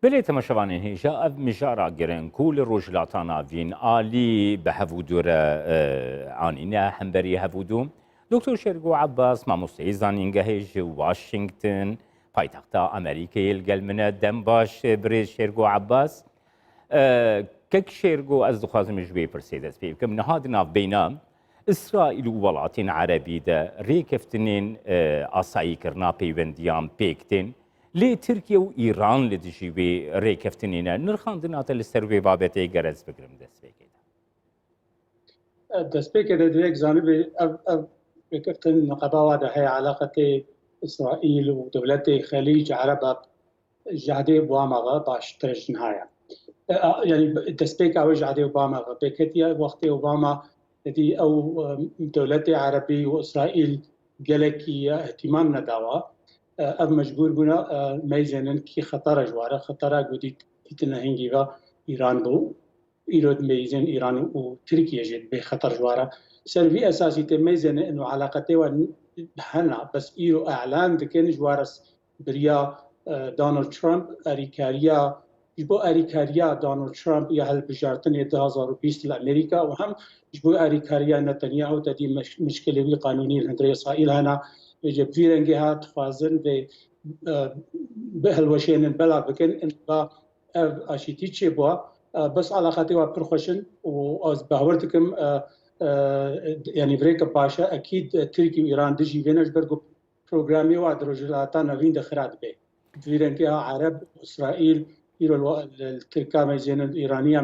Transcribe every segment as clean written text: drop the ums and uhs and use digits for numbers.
بله تماشاوانین هیجا اف مجارا گرن کول روجلاتانا وین آلی به هفودور آنینه همبری هفودو دکتر شرگو عباس ماموستای زانینگه هیج واشنگتن پایتختا امریکای الگلمنه دم باش برز شرگو عباس كك شيرجو از دخوازم جوي برسيدس فيه كم نهاد ناف بينام إسرائيل وولاتين عربي دا ريكفتنين أصاي كرنا بيونديان بيكتين لي تركيا وإيران لدجيبي ريكفتنين نرخان دناتا لسروي بابتي غرز بكرم دس بيكي دس بيكي دا دويك زانبي ريكفتن نقباوا دا هي علاقة إسرائيل ودولتي خليج عربة جهدي بوامغا باش ترج نهاية يعني دسبيك أوج عدي أوباما بكتيا وقت أوباما الذي أو دولتي عربي وإسرائيل جلكي اهتمام نداوا أب مجبور بنا ميزانن كي خطر جواره خطر قدي تنهنجيوا إيران بو إيراد ميزان إيران وتركيا جد بخطر جواره سلفي أساسي تميزان إنه علاقته وهنا بس إيرو إعلان دكين جوارس بريا دونالد ترامب أريكاريا جبو أريكاريا دونالد ترامب يهل بجارتن 2020 لأمريكا وهم جبو أريكاريا نتنياهو تدي مشكلة قانونية الهندرية إسرائيل هنا يجب فيرنجها تفازن بهالوشين البلا بكن إن با أشيتيتشي بوا بس علاقاتي وبرخوشن وأز بهورتكم يعني بريكا باشا أكيد تركي وإيران دجي فينش برغو بروغرامي وادروجلاتا نوين دخرات بي فيرنجها عرب وإسرائيل التركا ميزانن الإيرانية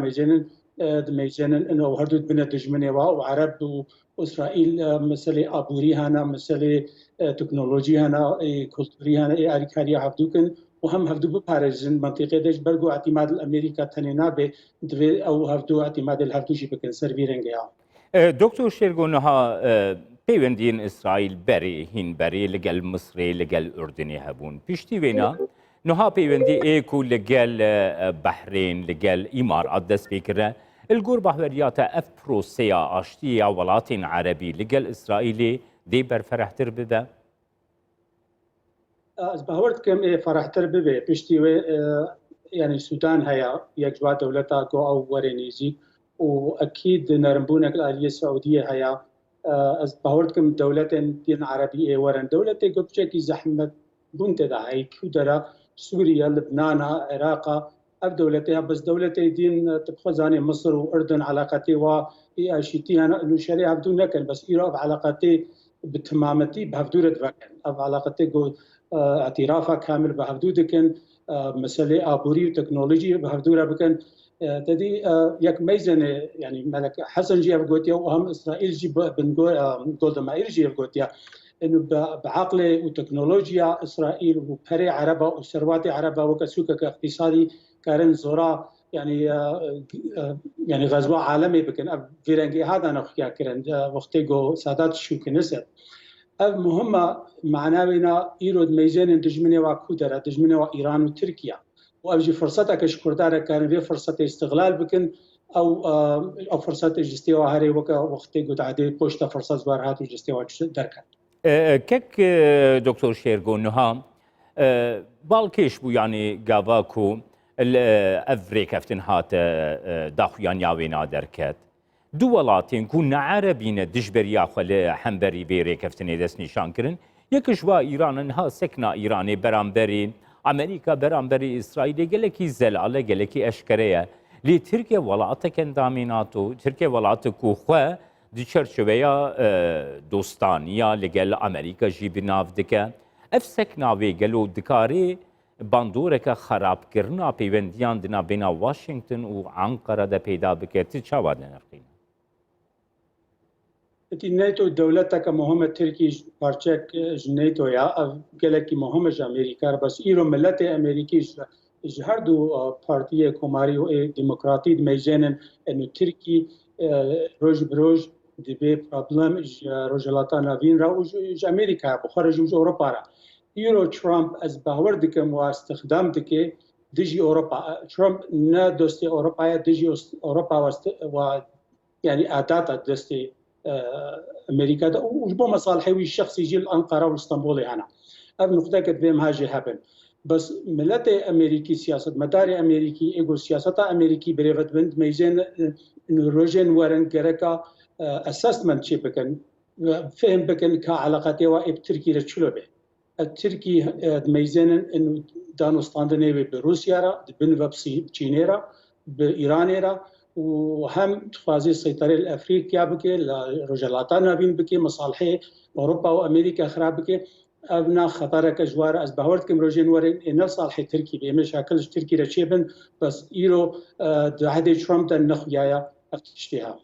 ميزانن إنه هردود بنا دجمنة وعرب وإسرائيل مسألة أبوري هنا مسألة تكنولوجي هنا كولتوري هنا أريكاريا هفدوكن وهم هفدو ببارزن منطقة دش برغو اعتماد الأمريكا تنينا بدوي أو هفدو اعتماد الهفدو جي بكن سرفيرنجها دكتور شيرغو نها بيوندين إسرائيل بري هين بري لقل مصري لقل أردني هبون بيشتي وينا نها بيوندي ايكو لقال بحرين لقال إمارات دست بكرة الجور بحوريات اف بروسيا اشتيا ولاتين عربي لقال إسرائيلي دي برفرحتر بدا از باورت كم فرحتر ببي بيشتي يعني السودان هيا يجوا دولتها جو او ورينيزي واكيد نرمبونك الآلية السعودية هيا از باورت كم دولتين دين عربية ورن دولتي جو بشكل زحمة بنت دا هي كودرا سوريا لبنان العراق اف دولتها بس دولتي دين تبخزاني مصر واردن علاقتي واشيتي انا انه شريعه بدون نكن بس ايران علاقتي بتمامتي بهفدوره فكن اف علاقتي جو اعترافها كامل بهفدوده كان مساله ابوري وتكنولوجي بهفدوره بكن تدي يك ميزن يعني ملك حسن جي افغوتيا وهم اسرائيل جي جولدا مائير جي افغوتيا انه بعقله وتكنولوجيا اسرائيل وبري عربه وثروات عربه وكسوك كاقتصادي كارن زورا يعني غزوه عالمي بكن فيرنجي هذا نحكي كرن وقتي جو سادات شو كنسه مهمه معناوينا ايرود ميزان دجمنه وكودره دجمنه وايران وتركيا وابجي فرصتها كشكردار كان في فرصه استغلال بكن او فرصه جستيوا هاري وقتي جو تعدي بوشتا فرصه زوارات وجستيوا دركا كك دكتور شيرغو نها بالكيش بو يعني قاباكو الافريك افتن هات داخويان ياوينا دركت دولاتين كنا عربين دجبريا خل حنبري بيريك افتن دس نشان كرن يكشوا ايران انها سكنا ايراني برامبري امريكا برامبري اسرائيل قالكي زلاله قالكي اشكريه لي تركيا ولاتك انداميناتو تركيا ولاتكو خو دی چرچویا دوستانیا لگل امریکا جی بناف دکه افسک ناوی گلو دکاری باندوره که خراب کرنا پیوندیان دنا بین واشنگتن و انقره ده پیدا بکه تی چاواد نرخین تی نیتو دولتا که مهمه ترکی پارچک نيتو یا گلکی مهمه امریکا بس ایرو ملت امریکی هر دو پارتی کماری و دموکراتی میزنن انو ترکی روز بروز دبي بروبلم رجلاتا نافين را وج امريكا بخارج وج اوروبا را يورو ترامب از باور دكم واستخدام دكي دجي اوروبا ترامب نا دوستي اوروبا دجي اوروبا و يعني اداتا دوستي امريكا وجبو مصالحي الشخصي يجي الانقره واسطنبول هنا اب نقطه كتبهم هاجي هابن بس ملت امریکی سیاست مدار امریکی ایگو سیاست امریکی بریفت بند میزن انه روجن ورن گرکا اسسمنت چی بکن فهم بکن که علاقاتی و اب ترکی را چلو به التركي ميزان انه دانستاندنه به روسيا را بن وبسي چینی را بايران را وهم تخازي السيطره الافريقيا بكي لرجلاتان نابين بكي مصالح اوروبا وامريكا خراب بكي ابنا خطرك جوار از بهورت كم روجين ورين ان صالح تركي بمشاكل تركي رشيبن بس ايرو عهد ترامب النخيايا افتشتها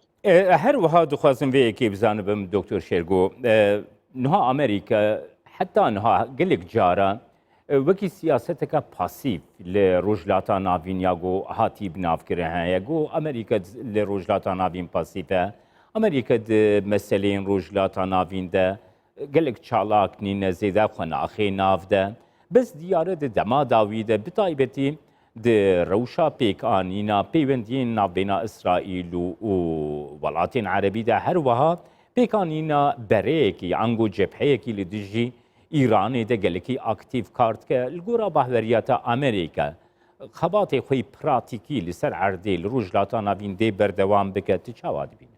هر وها دخوازم في اكي بزانبم دكتور شيرغو نها امريكا حتى انها قلق جارا وكي سياستك باسيف لروجلاتا نافين ياغو هاتي بناف كرها ياغو امريكا لروجلاتا نافين باسيفه امريكا مسلين روجلاتا نافين ده قلق چالاك نين زيدا خنا اخي ناف ده بس دياره دما داويده بتايبتي د روشا بيك انينا بيوندين نافينا اسرائيل وولاتين عربي ده هر وها بيك انينا بريكي عنگو جبهيكي لدجي ایران ده گلکی اکتیو کارت که الگورا بحوریتا امریکا خباتی خوی پراتیکی لسر عردی لروجلاتا ناوین دی بردوام بکه تچاواد بینه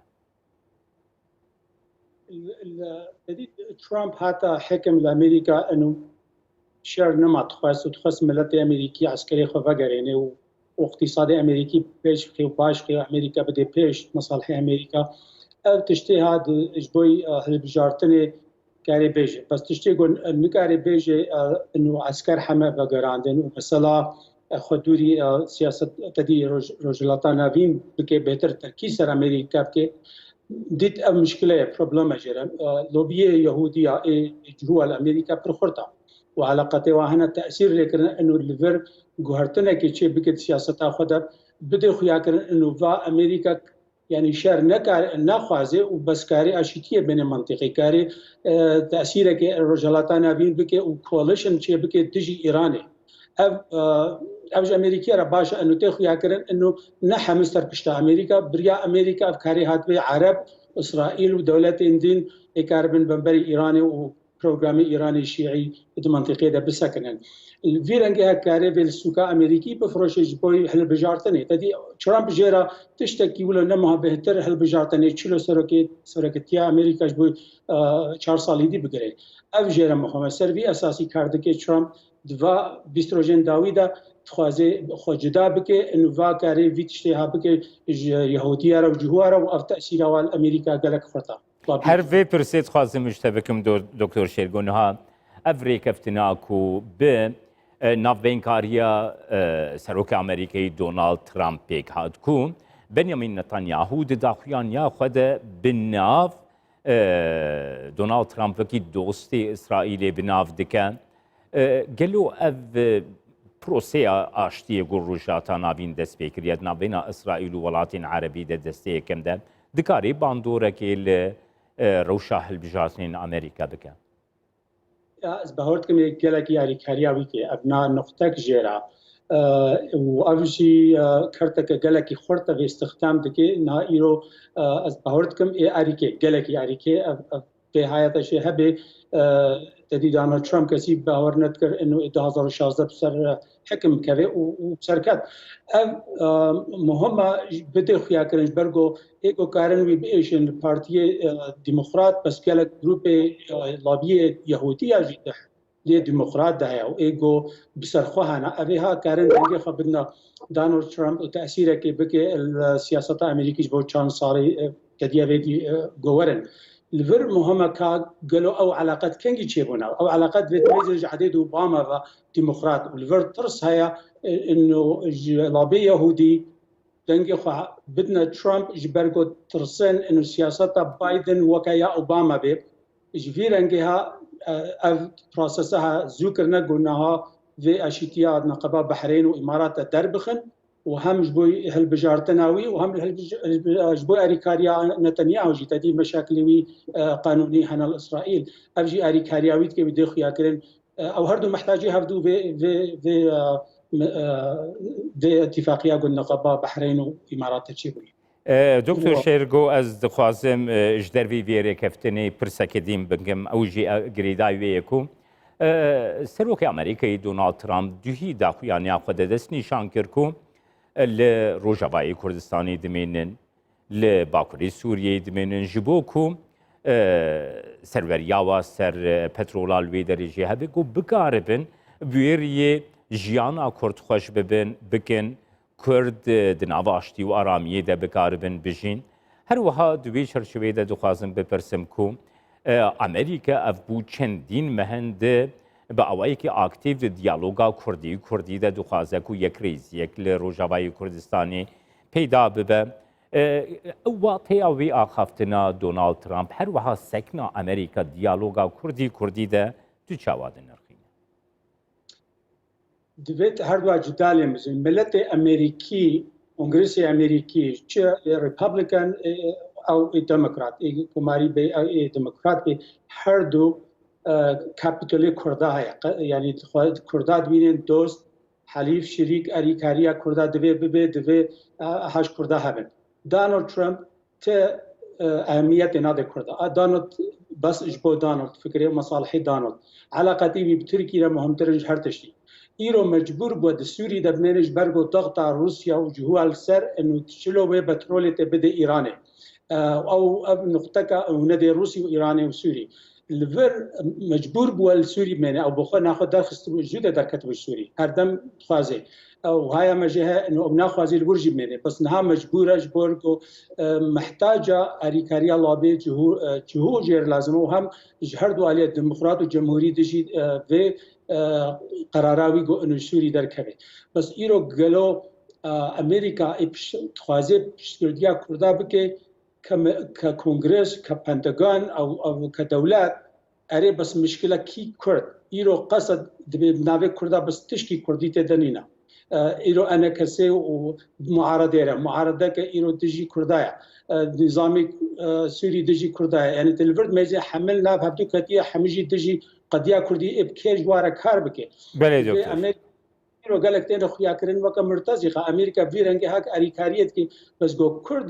ترامب حتى حكم لامريكا انه شر نما تخص ملت امريكي عسكري خو فقريني واقتصادي امريكي بيش خي وباش خي امريكا بدي بيش مصالح امريكا او تشتي هاد جبوي هالبجارتني كاري بيجي بس تشتي يقول نكاري بيجي انه عسكر حما بقراندن ومثلا خدوري سياسه تدي رجلاتنا نافين بكي بهتر تركيز امريكا بكي ديت مشكله بروبلم جرا لوبيه يهوديه جوا الامريكا برخرطه وعلاقته وهنا تاثير لكن انه الليفر جوهرتنا كي بكي سياسه خدر بده خويا انه فا امريكا يعني شر نكار نخوازه وبسكاري اشيتيه بين منطقي كاري تاثيره كي رجلاتنا بين بكي وكواليشن شي بكي تجي ايراني اوج امريكا را باشا انه تاخو ياكرن انه نحا مستر بشتا امريكا بريا امريكا افكاري هات بي عرب اسرائيل ودولتين دين يكاربن بنبري ايراني وبروغرامي ايراني شيعي منطقي ده بسكنن الفيرنجها كاري بالسوكا امريكي بفروش جبوي هل بجارتني تدي ترامب جيرا تشتكي ولا نما بهتر هل بجارتني تشلو سركتيا امريكا جبوي 4 سالي دي بگري اف جيرا مخمه سربي اساسي كاردكي ترامب دوا بيستروجين داويدا تخوازي خو جدا بكي انه فا كاري فيتشتيها بكي يهوديه رو جهواره و تاثير وال امريكا قالك فرطه هر في برسيت خاص مشتبكم دكتور شيرغونها افريكا افتناكو ب نافبينكاريا سروك امريكي دونالد ترامب بيك هادكو بنيامين نتنياهو داخيان ياخذ بالناف دونالد ترامب كي دوستي اسرائيلي بناف دكان قالوا اف بروسيا اشتي يقول روجاتا نافين دست بكريات نافينا اسرائيل وولاتين عربي دستي كم ده دكاري باندورا كي روشا البجاسين امريكا بكان از بهورت كم گلك يعني كارياوي كي ابناء نقطه جيرا وافجي كرتك گلك خورته في استخدام دكي نا ايرو از بهورت كم اريكي گلك اريكي به حياته شي هبه تدي دونالد ترامب كسي باور نذكر انه 2016 بسر حكم كذا وبسركات مهمه بده خيا كرنج برغو ايكو كارن وي بيشن بارتي ديمقراط بس كلا جروب لابي يهوديه جدا لي ديمقراط ده او ايكو بسرخوها ابيها كارن دنگي خبرنا دونالد ترامب وتاثيره كي بكي السياسه الامريكيه بو تشان صاري كديه بيدي جوورن الفر مهمة قالوا أو علاقات كنجي تشيبونا أو علاقات بيتميز عديد أوباما وديمقراط والفر ترس هي إنه لابي يهودي دنجي بدنا ترامب جبرقو ترسن إنه سياسة بايدن وكايا أوباما بي جفيرنجها بروسسها ذكرنا قلناها في أشيتيا نقبا بحرين وإمارات دربخن وهم جبوي هالبجارتناوي وهم جبوي أريكاريا نتنياهو جي تدي مشاكلوي قانوني هنا الإسرائيل أبجي أريكارياويت كي بدي خيا كرن أو هردو محتاجي هفدو في اتفاقية قلنا قبا بحرين وإمارات تشيبوي دكتور شيرغو از دخوازم جدر في فيري كفتني برسكدين بنكم اوجي غريداي ويكو سەرۆکی ئەمریکای دۆناڵد ترامپ دوهی داخویانیا خۆ دەدەست نیشان کرد و لە ڕۆژاوایی کوردستانی دمێنن لە باکووری سووریەی دمێنن ji بۆ ku serveriyawa ser petrola li wê derêjê hebe ku bikaribin bûyeriyê jiyana Kurd xweş bibin bikin Kurd di nava aştî û aramiyê de bikaribin bijîn. Her wiha di wê çerçeveyê de dixwazim bipirsim ku Amerîka ev bû çendîn mehin de bi awayekî aktiv di diyaloga Kurdî de dixwaze ku yekrêziyek li Rojavayê Kurdistanê peyda bibe. Watêya wê axaftina Donald Trump her wiha sekna Amerîka diyaloga Kurdî de tu çawa dinirxîne. Divêt her duwa cidalê mizin milletê Amerîkî, Kongrêsê Amerîkî, çi Republican ew Demokrat, Kumarî bê Demokrat bê her du kapitolê Kurda heye. Yani Kurda dibînin dost, helîf, şerîk, erîkariya Kurda divê bibe, divê haş Kurda hebin. Donald Trump te ehemmiyetê nade Kurda. Donald bes ji bo Donald fikrê mesalihê Donald. Alaqetî wî bi Tirkî re muhimtir ji her tiştî. îro mecbûr bû di Sûrî de binêre ji ber got dexta Rûsya û cihû al ser û çilo wê petrolê te bide Îranê. Ew nuqteka ew nedê Rûsî û Îranê û Sûrî. Li vir mecbûr bû li Sûrî bimêne ew bi xwe naxwe derxistibû jû de derketibû ji Sûrî. Herdem dixwaze. Ew haya me jê heye ew naxwazî li wir jî bimêne. Bes niha mecbûr e ji bo ku mihtaca erîkariya labê cihû jêr lazim û hem ji her du aliyê Demokrat û Cemhûrî de jî vê قرارا وی گو انوشوری در کبه بس ایرو گلو امریکا تخوازه پشتگردیا کردا بکه که کنگرس که پنتاگون او که دولت اره بس مشکله کی کرد ایرو قصد دبی ناوی کردا بس تشکی کردی تدنینا ایرو انا کسی و معارضه که ایرو دجی کردایا نظامی سوری دجی کردایا یعنی تلورد میزه حمل ناف هبدو کتیه همیجی دجی قضیه کردی ابکیج واره کار بکه. بله دکتر. امریکا گلک تین خویا کردن وقت مرتزقه امریکا ویرنگه هک اریکاریت کی بس گو کرد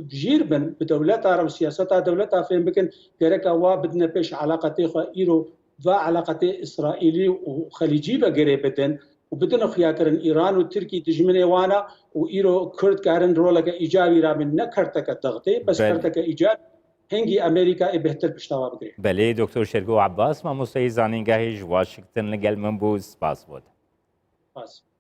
بجیر بن به دولت عرب سیاست دولت فهم بکن گرک وا بدنا پیش علاقه خو ایرو و علاقه اسرائیلی و خلیجی بگیره بدن و بدنا خویا کردن ایران و ترکی دجمنه وانا و ایرو کرد کارن رولک ایجابی را من نکرتک دغته بس کرتک ایجاب هنگی امریکا بهتر پشتوا بگیره. بله دکتر شرگو عباس مامۆستای زانینگاهی ji Washington لەگەڵ من بوو سپاس بۆت. Pass.